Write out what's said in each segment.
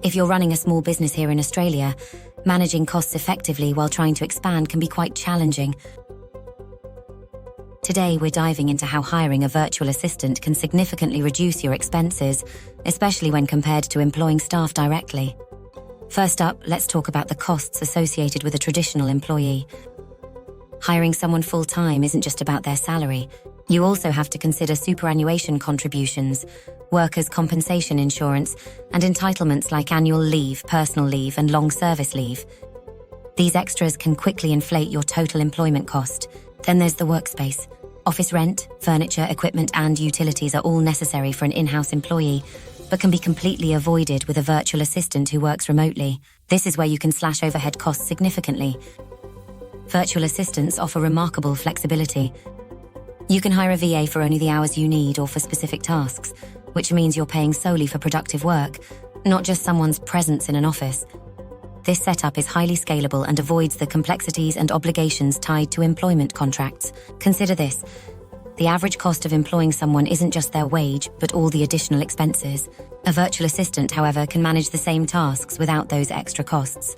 If you're running a small business here in Australia, managing costs effectively while trying to expand can be quite challenging. Today, we're diving into how hiring a virtual assistant can significantly reduce your expenses, especially when compared to employing staff directly. First up, let's talk about the costs associated with a traditional employee. Hiring someone full-time isn't just about their salary. You also have to consider superannuation contributions, workers' compensation insurance, and entitlements like annual leave, personal leave, and long service leave. These extras can quickly inflate your total employment cost. Then there's the workspace. Office rent, furniture, equipment, and utilities are all necessary for an in-house employee, but can be completely avoided with a virtual assistant who works remotely. This is where you can slash overhead costs significantly. Virtual assistants offer remarkable flexibility. You can hire a VA for only the hours you need or for specific tasks, which means you're paying solely for productive work, not just someone's presence in an office. This setup is highly scalable and avoids the complexities and obligations tied to employment contracts. Consider this. The average cost of employing someone isn't just their wage, but all the additional expenses. A virtual assistant, however, can manage the same tasks without those extra costs.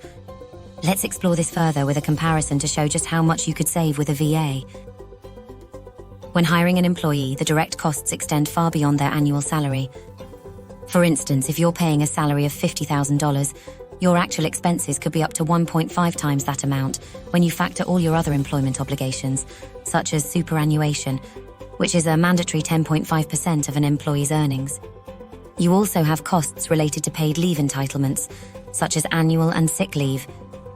Let's explore this further with a comparison to show just how much you could save with a VA. When hiring an employee, the direct costs extend far beyond their annual salary. For instance, if you're paying a salary of $50,000, your actual expenses could be up to 1.5 times that amount when you factor all your other employment obligations, such as superannuation, which is a mandatory 10.5% of an employee's earnings. You also have costs related to paid leave entitlements, such as annual and sick leave,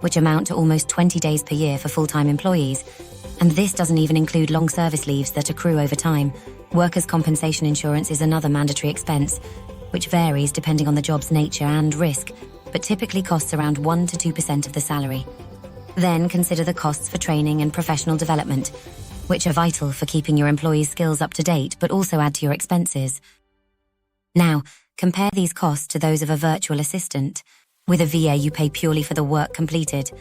which amount to almost 20 days per year for full-time employees. And this doesn't even include long service leaves that accrue over time. Workers' compensation insurance is another mandatory expense, which varies depending on the job's nature and risk, but typically costs around 1 to 2% of the salary. Then consider the costs for training and professional development, which are vital for keeping your employees' skills up to date, but also add to your expenses. Now, compare these costs to those of a virtual assistant. With a VA, you pay purely for the work completed.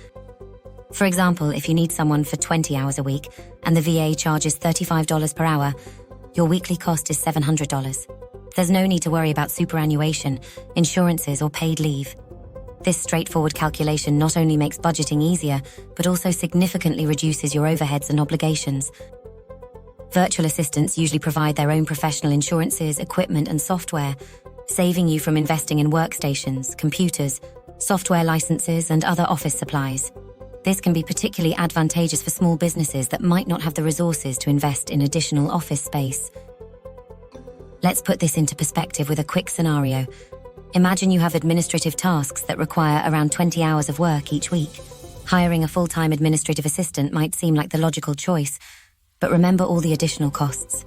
For example, if you need someone for 20 hours a week and the VA charges $35 per hour, your weekly cost is $700. There's no need to worry about superannuation, insurances, or paid leave. This straightforward calculation not only makes budgeting easier, but also significantly reduces your overheads and obligations. Virtual assistants usually provide their own professional insurances, equipment, and software, saving you from investing in workstations, computers, software licenses, and other office supplies. This can be particularly advantageous for small businesses that might not have the resources to invest in additional office space. Let's put this into perspective with a quick scenario. Imagine you have administrative tasks that require around 20 hours of work each week. Hiring a full-time administrative assistant might seem like the logical choice, but remember all the additional costs.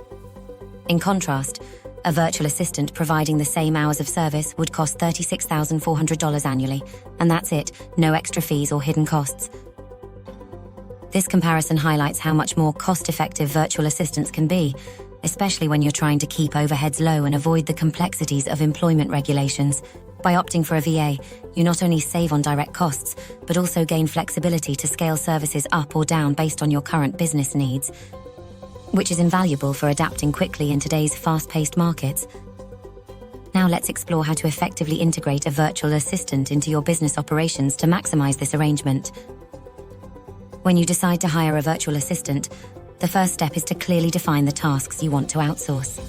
In contrast, a virtual assistant providing the same hours of service would cost $36,400 annually, and that's it, no extra fees or hidden costs. This comparison highlights how much more cost-effective virtual assistants can be, especially when you're trying to keep overheads low and avoid the complexities of employment regulations. By opting for a VA, you not only save on direct costs, but also gain flexibility to scale services up or down based on your current business needs, which is invaluable for adapting quickly in today's fast-paced markets. Now let's explore how to effectively integrate a virtual assistant into your business operations to maximize this arrangement. When you decide to hire a virtual assistant, the first step is to clearly define the tasks you want to outsource.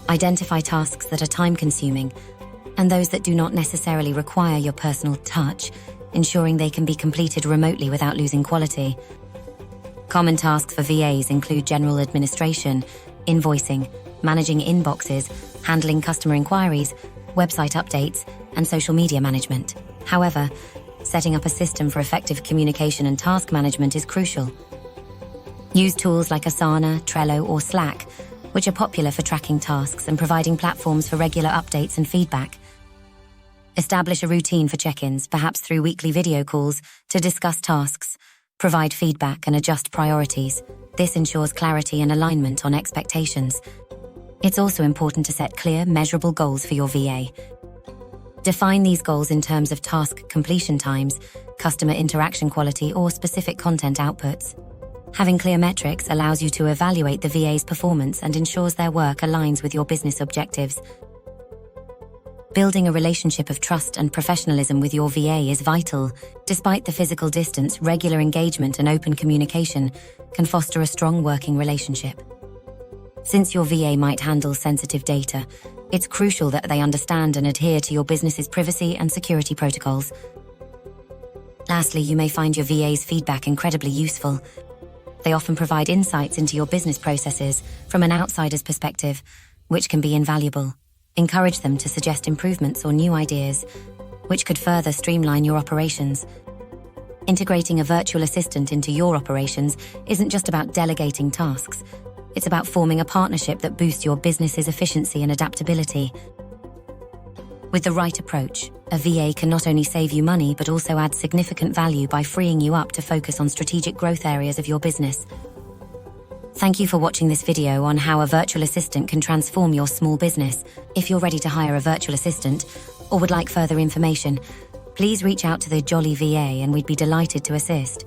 Identify tasks that are time-consuming and those that do not necessarily require your personal touch, ensuring they can be completed remotely without losing quality. Common tasks for VAs include general administration, invoicing, managing inboxes, handling customer inquiries, website updates, and social media management. However, setting up a system for effective communication and task management is crucial. Use tools like Asana, Trello, or Slack, which are popular for tracking tasks and providing platforms for regular updates and feedback. Establish a routine for check-ins, perhaps through weekly video calls, to discuss tasks, provide feedback, and adjust priorities. This ensures clarity and alignment on expectations. It's also important to set clear, measurable goals for your VA. Define these goals in terms of task completion times, customer interaction quality, or specific content outputs. Having clear metrics allows you to evaluate the VA's performance and ensures their work aligns with your business objectives. Building a relationship of trust and professionalism with your VA is vital. Despite the physical distance, regular engagement and open communication can foster a strong working relationship. Since your VA might handle sensitive data, it's crucial that they understand and adhere to your business's privacy and security protocols. Lastly, you may find your VA's feedback incredibly useful. They often provide insights into your business processes from an outsider's perspective, which can be invaluable. Encourage them to suggest improvements or new ideas, which could further streamline your operations. Integrating a virtual assistant into your operations isn't just about delegating tasks. It's about forming a partnership that boosts your business's efficiency and adaptability. With the right approach, a VA can not only save you money but also add significant value by freeing you up to focus on strategic growth areas of your business. Thank you for watching this video on how a virtual assistant can transform your small business. If you're ready to hire a virtual assistant or would like further information, please reach out to the Jolly VA and we'd be delighted to assist.